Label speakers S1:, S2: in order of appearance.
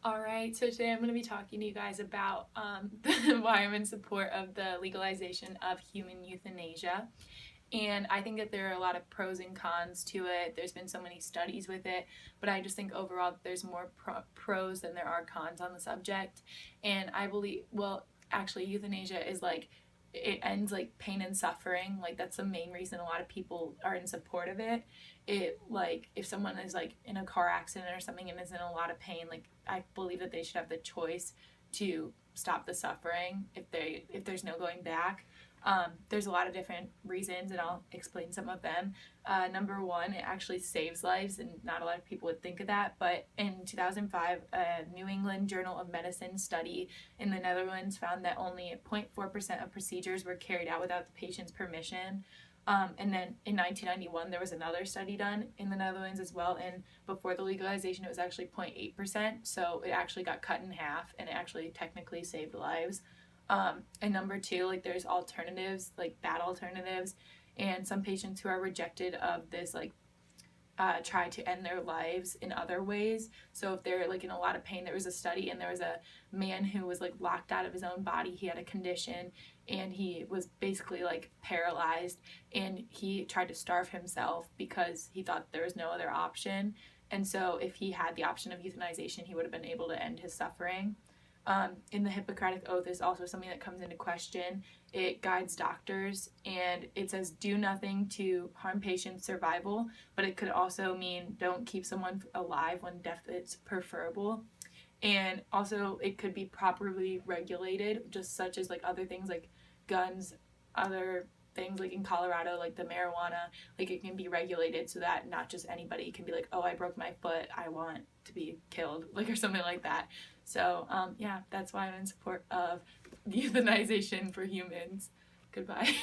S1: Alright, so today I'm going to be talking to you guys about why I'm in support of the legalization of human euthanasia. And I think that there are a lot of pros and cons to it. There's been so many studies with it, but I just think overall there's more pros than there are cons on the subject. And I believe, well, actually, euthanasia is like, it ends like pain and suffering. Like, that's the main reason a lot of people are in support of it. It, like, if someone is like in a car accident or something and is in a lot of pain, like, I believe that they should have the choice to stop the suffering if there's no going back. There's a lot of different reasons, and I'll explain some of them. Number one, it actually saves lives, and not a lot of people would think of that, but in 2005, a New England Journal of Medicine study in the Netherlands found that only 0.4% of procedures were carried out without the patient's permission. And then in 1991, there was another study done in the Netherlands as well, and before the legalization, it was actually 0.8%, so it actually got cut in half, and it actually technically saved lives. And number two, like, there's alternatives, like bad alternatives, and some patients who are rejected of this, like, try to end their lives in other ways. So if they're like in a lot of pain, there was a study, and there was a man who was like locked out of his own body. He had a condition, and he was basically like paralyzed, and he tried to starve himself because he thought there was no other option. And so if he had the option of euthanization, he would have been able to end his suffering. In the Hippocratic Oath is also something that comes into question. It guides doctors, and it says do nothing to harm patients' survival, but it could also mean don't keep someone alive when death is preferable. And also it could be properly regulated, just such as like other things like guns, other things like in Colorado, like the marijuana, like it can be regulated so that not just anybody can be like, oh, I broke my foot, I want to be killed, like, or something like that. So yeah, that's why I'm in support of euthanization for humans. Goodbye.